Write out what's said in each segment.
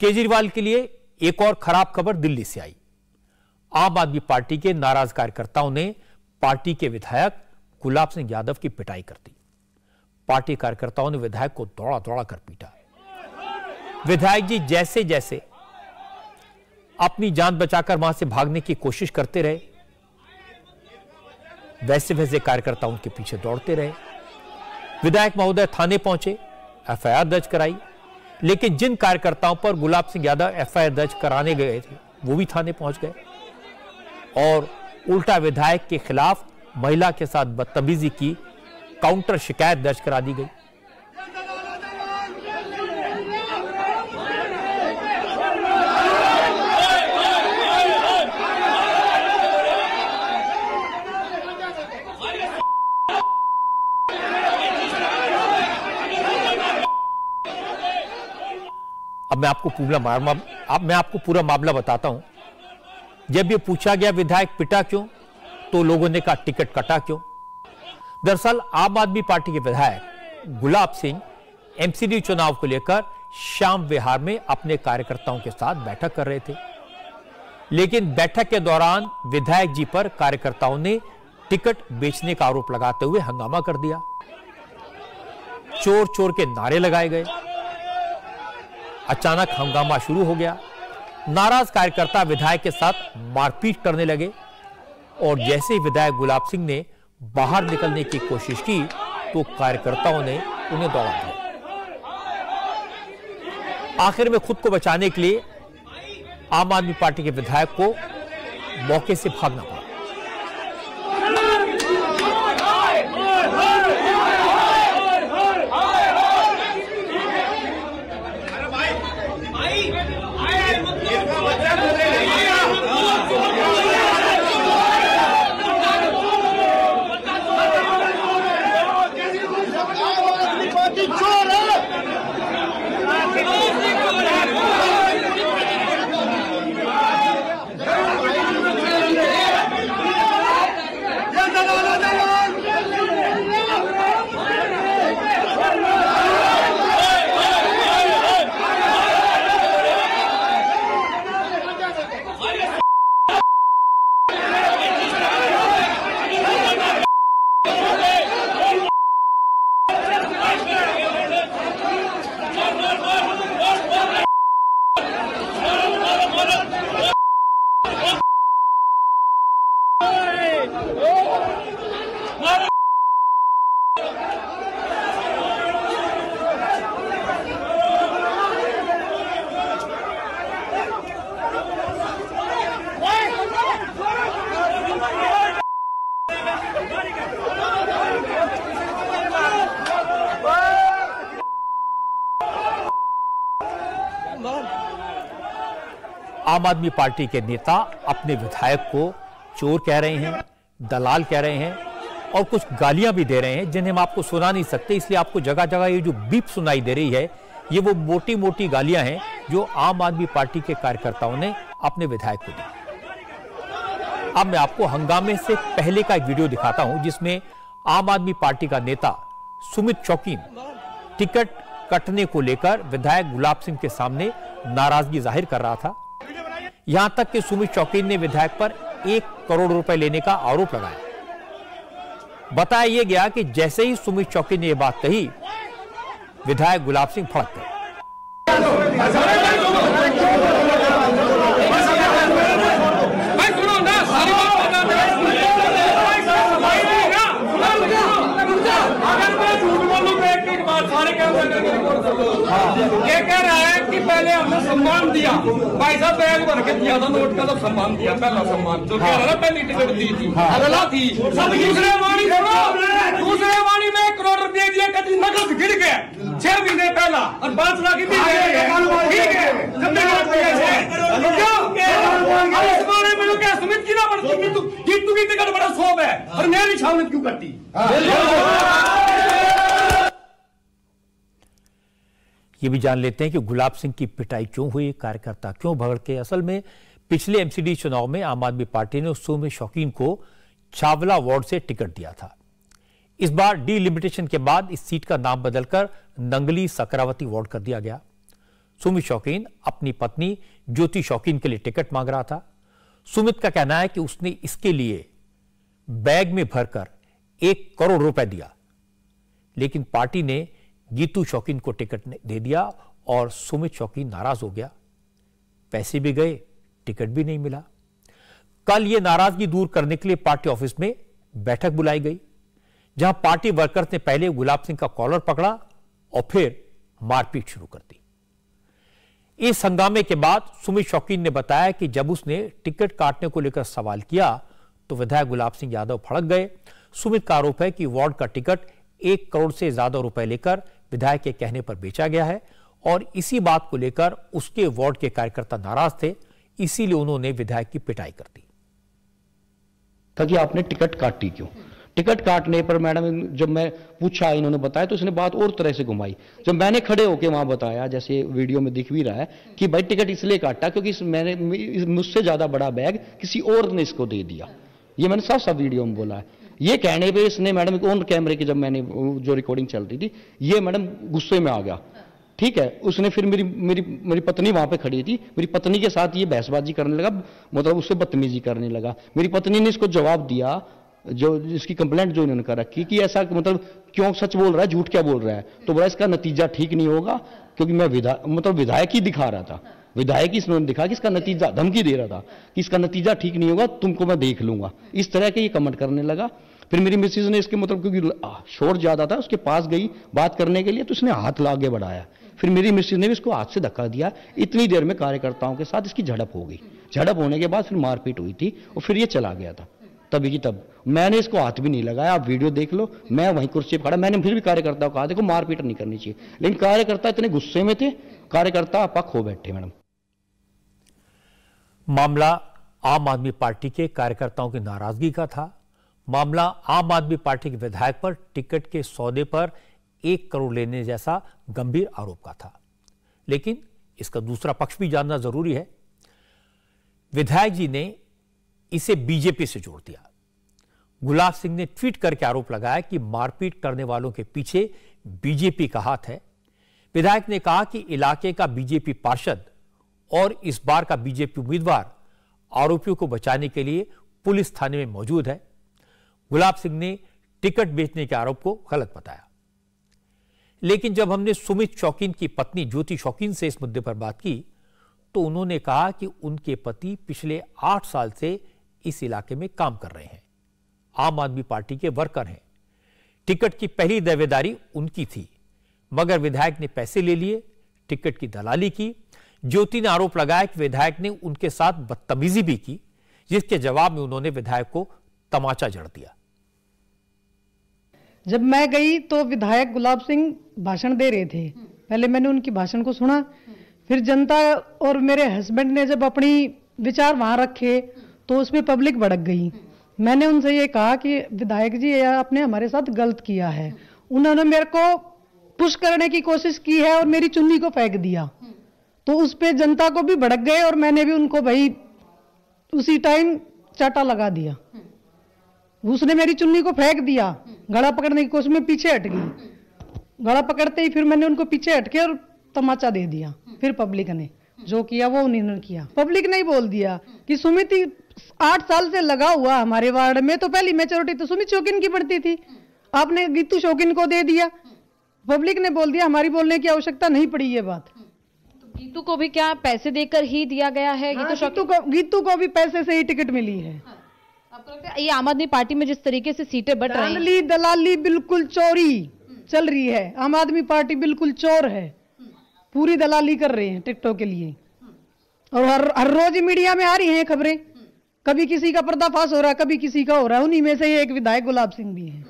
केजरीवाल के लिए एक और खराब खबर दिल्ली से आई। आम आदमी पार्टी के नाराज कार्यकर्ताओं ने पार्टी के विधायक गुलाब सिंह यादव की पिटाई कर दी। पार्टी कार्यकर्ताओं ने विधायक को दौड़ा दौड़ा कर पीटा। विधायक जी जैसे जैसे अपनी जान बचाकर वहां से भागने की कोशिश करते रहे, वैसे वैसे कार्यकर्ता उनके पीछे दौड़ते रहे। विधायक महोदय थाने पहुंचे, एफआईआर दर्ज कराई, लेकिन जिन कार्यकर्ताओं पर गुलाब सिंह यादव एफआईआर दर्ज कराने गए थे वो भी थाने पहुंच गए और उल्टा विधायक के खिलाफ महिला के साथ बदतमीजी की काउंटर शिकायत दर्ज करा दी गई। अब मैं आपको पूरा मामला बताता हूं। जब ये पूछा गया विधायक पिटा क्यों, तो लोगों ने कहा टिकट कटा क्यों। दरअसल आम आदमी पार्टी के विधायक गुलाब सिंह एमसीडी चुनाव को लेकर श्याम विहार में अपने कार्यकर्ताओं के साथ बैठक कर रहे थे, लेकिन बैठक के दौरान विधायक जी पर कार्यकर्ताओं ने टिकट बेचने का आरोप लगाते हुए हंगामा कर दिया। चोर चोर के नारे लगाए गए। अचानक हंगामा शुरू हो गया। नाराज कार्यकर्ता विधायक के साथ मारपीट करने लगे और जैसे ही विधायक गुलाब सिंह ने बाहर निकलने की कोशिश की तो कार्यकर्ताओं ने उन्हें दौड़ा दिया। आखिर में खुद को बचाने के लिए आम आदमी पार्टी के विधायक को मौके से भागना पड़ा। आम आदमी पार्टी के नेता अपने विधायक को चोर कह रहे हैं, दलाल कह रहे हैं और कुछ गालियां भी दे रहे हैं जिन्हें हम आपको सुना नहीं सकते, इसलिए आपको जगह जगह ये जो बीप सुनाई दे रही है ये वो मोटी मोटी गालियां हैं जो आम आदमी पार्टी के कार्यकर्ताओं ने अपने विधायक को दी। अब मैं आपको हंगामे से पहले का एक वीडियो दिखाता हूं जिसमें आम आदमी पार्टी का नेता सुमित चौकीन टिकट कटने को लेकर विधायक गुलाब सिंह के सामने नाराजगी जाहिर कर रहा था। यहां तक कि सुमित चौकीन ने विधायक पर 1 करोड़ रुपए लेने का आरोप लगाया। बताया यह गया कि जैसे ही सुमित चौकीन ने यह बात कही, विधायक गुलाब सिंह भड़क गए। ये कह रहा है कि पहले हमने सम्मान दिया, भाई साहब बैग भर के दिया था नोट का, तो सम्मान दिया, पहला सम्मान जो कह रहा था पहली टिकट दी थी, अगला थी सब दूसरे वाणी में 1 करोड़ रुपये दिए, कभी नकद गिर गया 6 महीने पहला और 5 लाख ठीक है। सुमित की ना बढ़ती तू की टिकट बड़ा शौक है और मेरी शामिल क्यों करती। ये भी जान लेते हैं कि गुलाब सिंह की पिटाई क्यों हुई, कार्यकर्ता क्यों भड़के। असल में पिछले एमसीडी चुनाव में आम आदमी पार्टी ने सुमित शौकीन को छावला वार्ड से टिकट दिया था। इस बार डीलिमिटेशन के बाद इस सीट का नाम बदलकर नंगली सकरावती वार्ड कर दिया गया। सुमित शौकीन अपनी पत्नी ज्योति शौकीन के लिए टिकट मांग रहा था। सुमित का कहना है कि उसने इसके लिए बैग में भरकर 1 करोड़ रुपए दिया, लेकिन पार्टी ने गीतू शौकीन को टिकट दे दिया और सुमित शौकीन नाराज हो गया। पैसे भी गए, टिकट भी नहीं मिला। कल यह नाराजगी दूर करने के लिए पार्टी ऑफिस में बैठक बुलाई गई, जहां पार्टी वर्कर्स ने पहले गुलाब सिंह का कॉलर पकड़ा और फिर मारपीट शुरू कर दी। इस हंगामे के बाद सुमित शौकीन ने बताया कि जब उसने टिकट काटने को लेकर सवाल किया तो विधायक गुलाब सिंह यादव भड़क गए। सुमित का आरोप है कि वार्ड का टिकट 1 करोड़ से ज्यादा रुपए लेकर विधायक के कहने पर बेचा गया है और इसी बात को लेकर उसके वार्ड के कार्यकर्ता नाराज थे, इसीलिए उन्होंने विधायक की पिटाई कर दी। कि आपने टिकट काटी क्यों? टिकट काटने पर मैडम जब मैं पूछा, इन्होंने बताया तो उसने बात और तरह से घुमाई। जब मैंने खड़े होकर वहां बताया, जैसे वीडियो में दिख भी रहा है कि भाई टिकट इसलिए काटा क्योंकि मैंने मुझसे ज्यादा बड़ा बैग किसी और ने इसको दे दिया, ये मैंने साफ साफ वीडियो में बोला है। ये कहने पे इसने मैडम ऑन कैमरे की जब मैंने जो रिकॉर्डिंग चल रही थी, ये मैडम गुस्से में आ गया। ठीक है, उसने फिर मेरी पत्नी वहां पे खड़ी थी, मेरी पत्नी के साथ ये बहसबाजी करने लगा, मतलब उससे बदतमीजी करने लगा। मेरी पत्नी ने इसको जवाब दिया, जो इसकी कंप्लेंट जो इन्होंने कर रखी कि ऐसा मतलब क्यों सच बोल रहा है, झूठ क्या बोल रहा है। तो बोला इसका नतीजा ठीक नहीं होगा, क्योंकि मैं विधायक ही दिखा रहा था, विधायक ही इसने दिखा कि इसका नतीजा, धमकी दे रहा था कि इसका नतीजा ठीक नहीं होगा, तुमको मैं देख लूंगा, इस तरह के ये कमेंट करने लगा। फिर मेरी मिसेज ने इसके मतलब क्योंकि शोर ज्यादा था, उसके पास गई बात करने के लिए, तो उसने हाथ ला आगे बढ़ाया। फिर मेरी मिसेज ने भी इसको हाथ से धक्का दिया। इतनी देर में कार्यकर्ताओं के साथ इसकी झड़प हो गई। झड़प होने के बाद फिर मारपीट हुई थी और फिर ये चला गया था। तभी की तब मैंने इसको हाथ भी नहीं लगाया, आप वीडियो देख लो, मैं वहीं कुर्सी पर खड़ा। मैंने फिर भी कार्यकर्ताओं को कहा देखो मारपीट नहीं करनी चाहिए, लेकिन कार्यकर्ता इतने गुस्से में थे, कार्यकर्ता आपा खो बैठे। मैडम, मामला आम आदमी पार्टी के कार्यकर्ताओं की नाराजगी का था। मामला आम आदमी पार्टी के विधायक पर टिकट के सौदे पर 1 करोड़ लेने जैसा गंभीर आरोप का था, लेकिन इसका दूसरा पक्ष भी जानना जरूरी है। विधायक जी ने इसे बीजेपी से जोड़ दिया। गुलाब सिंह ने ट्वीट करके आरोप लगाया कि मारपीट करने वालों के पीछे बीजेपी का हाथ है। विधायक ने कहा कि इलाके का बीजेपी पार्षद और इस बार का बीजेपी उम्मीदवार आरोपियों को बचाने के लिए पुलिस थाने में मौजूद है। गुलाब सिंह ने टिकट बेचने के आरोप को गलत बताया, लेकिन जब हमने सुमित शौकीन की पत्नी ज्योति शौकीन से इस मुद्दे पर बात की तो उन्होंने कहा कि उनके पति पिछले 8 साल से इस इलाके में काम कर रहे हैं, आम आदमी पार्टी के वर्कर हैं। टिकट की पहली दावेदारी उनकी थी, मगर विधायक ने पैसे ले लिए, टिकट की दलाली की। ज्योति ने आरोप लगाया कि विधायक ने उनके साथ बदतमीजी भी की, जिसके जवाब में उन्होंने विधायक को तमाचा जड़ दिया। जब मैं गई तो विधायक गुलाब सिंह भाषण दे रहे थे। पहले मैंने उनकी भाषण को सुना, फिर जनता और मेरे हस्बैंड ने जब अपनी विचार वहां रखे तो उसमें पब्लिक भड़क गई। मैंने उनसे ये कहा कि विधायक जी आपने हमारे साथ गलत किया है। उन्होंने मेरे को पुश करने की कोशिश की है और मेरी चुन्नी को फेंक दिया, तो उस पे जनता को भी भड़क गए और मैंने भी उनको भाई उसी टाइम चाटा लगा दिया। उसने मेरी चुन्नी को फेंक दिया, गला पकड़ने की कोशिश में पीछे हट गई। गला पकड़ते ही फिर मैंने उनको पीछे हटके और तमाचा दे दिया। फिर पब्लिक ने जो किया वो उन्होंने किया। पब्लिक ने ही बोल दिया कि सुमित 8 साल से लगा हुआ हमारे वार्ड में, तो पहली मेजोरिटी तो सुमित शौकीन की पड़ती थी, आपने गीतू शौकीन को दे दिया। पब्लिक ने बोल दिया, हमारी बोलने की आवश्यकता नहीं पड़ी ये बात। तो गीतू को भी क्या पैसे देकर ही दिया गया है? गीतू को भी पैसे से ही टिकट मिली है। आपको लगता है ये आम आदमी पार्टी में जिस तरीके से सीटें बट रही हैं, दलाली बिल्कुल चोरी चल रही है। आम आदमी पार्टी बिल्कुल चोर है, पूरी दलाली कर रहे हैं टिकटों के लिए। और हर रोज मीडिया में आ रही हैं खबरें, कभी किसी का पर्दाफाश हो रहा है, कभी किसी का हो रहा है। उन्हीं में से एक विधायक गुलाब सिंह भी है।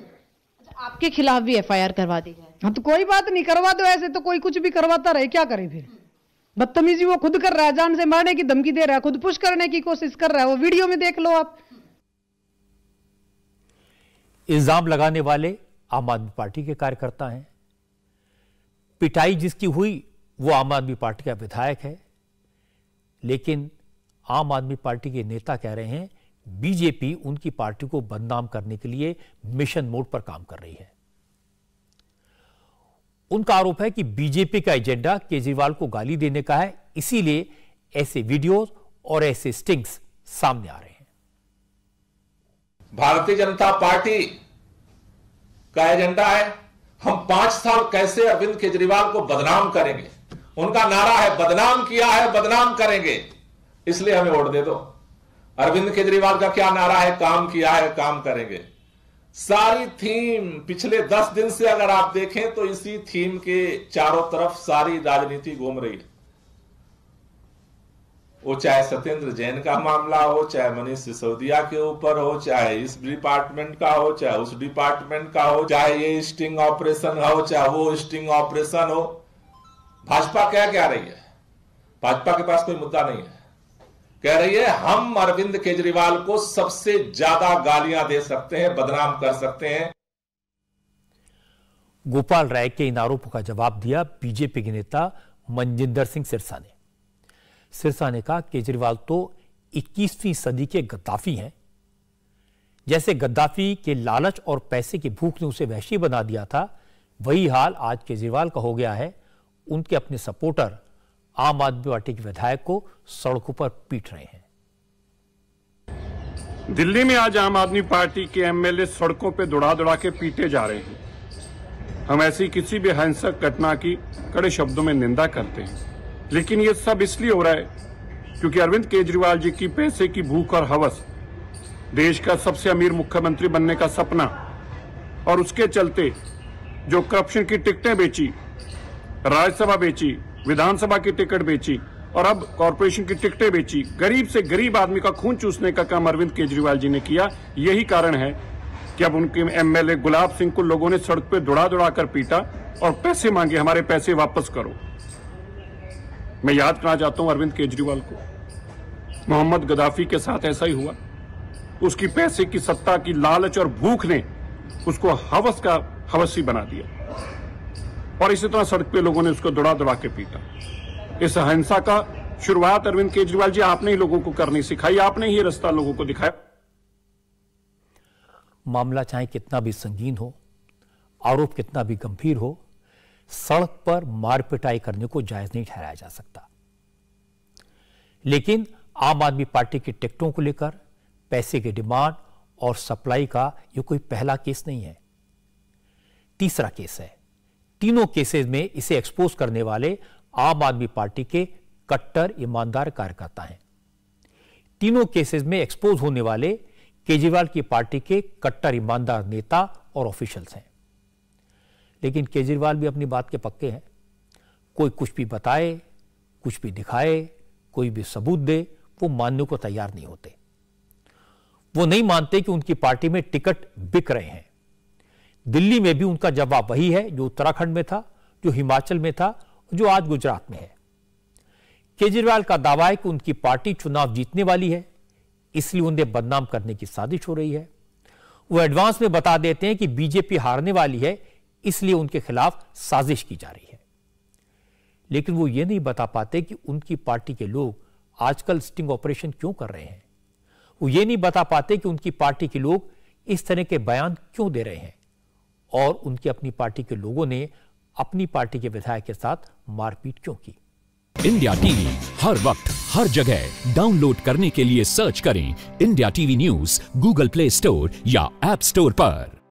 आपके खिलाफ भी एफआईआर करवा दी जाए? हाँ, तो कोई बात नहीं, करवा दो। ऐसे तो कोई कुछ भी करवाता रहे, क्या करे फिर। बदतमीजी वो खुद कर रहा है, जान से मारने की धमकी दे रहा है, खुद पुश करने की कोशिश कर रहा है। वो वीडियो में देख लो आप। इल्जाम लगाने वाले आम आदमी पार्टी के कार्यकर्ता हैं। पिटाई जिसकी हुई वो आम आदमी पार्टी का विधायक है, लेकिन आम आदमी पार्टी के नेता कह रहे हैं बीजेपी उनकी पार्टी को बदनाम करने के लिए मिशन मोड पर काम कर रही है। उनका आरोप है कि बीजेपी का एजेंडा केजरीवाल को गाली देने का है, इसीलिए ऐसे वीडियोस और ऐसे स्टिंग्स सामने आ रहे हैं। भारतीय जनता पार्टी का एजेंडा है हम 5 साल कैसे अरविंद केजरीवाल को बदनाम करेंगे। उनका नारा है बदनाम किया है बदनाम करेंगे, इसलिए हमें वोट दे दो। अरविंद केजरीवाल का क्या नारा है, काम किया है काम करेंगे। सारी थीम पिछले 10 दिन से अगर आप देखें तो इसी थीम के चारों तरफ सारी राजनीति घूम रही है। वो चाहे सत्येंद्र जैन का मामला हो, चाहे मनीष सिसोदिया के ऊपर हो, चाहे इस डिपार्टमेंट का हो, चाहे उस डिपार्टमेंट का हो, चाहे ये स्टिंग ऑपरेशन हो, चाहे वो स्टिंग ऑपरेशन हो। भाजपा क्या कह रही है? भाजपा के पास कोई मुद्दा नहीं है। कह रही है हम अरविंद केजरीवाल को सबसे ज्यादा गालियां दे सकते हैं, बदनाम कर सकते हैं। गोपाल राय के इन आरोपों का जवाब दिया बीजेपी के नेता मनजिंदर सिंह सिरसा ने। सिरसा ने कहा केजरीवाल तो 21वीं सदी के गद्दाफी हैं। जैसे गद्दाफी के लालच और पैसे की भूख ने उसे वहशी बना दिया था, वही हाल आज केजरीवाल का हो गया है। उनके अपने सपोर्टर आम आदमी पार्टी के विधायक को सड़कों पर पीट रहे हैं। दिल्ली में आज आम आदमी पार्टी के एमएलए सड़कों पे दौड़ा दौड़ा के पीटे जा रहे हैं। हम ऐसी किसी भी हिंसक घटना की कड़े शब्दों में निंदा करते हैं, लेकिन ये सब इसलिए हो रहा है क्योंकि अरविंद केजरीवाल जी की पैसे की भूख और हवस, देश का सबसे अमीर मुख्यमंत्री बनने का सपना, और उसके चलते जो करप्शन की टिकटें बेची, राज्यसभा बेची, विधानसभा की टिकट बेची और अब कॉरपोरेशन की टिकटें बेची, गरीब से गरीब आदमी का खून चूसने का काम अरविंद केजरीवाल जी ने किया। यही कारण है कि अब उनके एमएलए गुलाब सिंह को लोगों ने सड़क पे दौड़ा दौड़ा कर पीटा और पैसे मांगे, हमारे पैसे वापस करो। मैं याद करना चाहता हूं अरविंद केजरीवाल को, मोहम्मद गद्दाफी के साथ ऐसा ही हुआ। उसकी पैसे की सत्ता की लालच और भूख ने उसको हवस का हवसी बना दिया और इसी तरह सड़क पे लोगों ने उसको दौड़ा दौड़ा के पीटा। इस हिंसा का शुरुआत अरविंद केजरीवाल जी आपने ही लोगों को करनी सिखाई, आपने ही रास्ता लोगों को दिखाया। मामला चाहे कितना भी संगीन हो, आरोप कितना भी गंभीर हो, सड़क पर मार पिटाई करने को जायज नहीं ठहराया जा सकता। लेकिन आम आदमी पार्टी की टिकटों को लेकर पैसे की डिमांड और सप्लाई का यह कोई पहला केस नहीं है, तीसरा केस है। तीनों केसेस में इसे एक्सपोज करने वाले आम आदमी पार्टी के कट्टर ईमानदार कार्यकर्ता हैं। तीनों केसेस में एक्सपोज होने वाले केजरीवाल की पार्टी के कट्टर ईमानदार नेता और ऑफिशियल्स हैं। लेकिन केजरीवाल भी अपनी बात के पक्के हैं। कोई कुछ भी बताए, कुछ भी दिखाए, कोई भी सबूत दे, वो मानने को तैयार नहीं होते। वो नहीं मानते कि उनकी पार्टी में टिकट बिक रहे हैं। दिल्ली में भी उनका जवाब वही है जो उत्तराखंड में था, जो हिमाचल में था, जो आज गुजरात में है। केजरीवाल का दावा है कि उनकी पार्टी चुनाव जीतने वाली है, इसलिए उन्हें बदनाम करने की साजिश हो रही है। वो एडवांस में बता देते हैं कि बीजेपी हारने वाली है, इसलिए उनके खिलाफ साजिश की जा रही है। लेकिन वो ये नहीं बता पाते कि उनकी पार्टी के लोग आजकल स्टिंग ऑपरेशन क्यों कर रहे हैं। वो ये नहीं बता पाते कि उनकी पार्टी के लोग इस तरह के बयान क्यों दे रहे हैं और उनकी अपनी पार्टी के लोगों ने अपनी पार्टी के विधायक के साथ मारपीट क्यों की। इंडिया टीवी हर वक्त हर जगह डाउनलोड करने के लिए सर्च करें India TV news Google play store या ऐप स्टोर पर।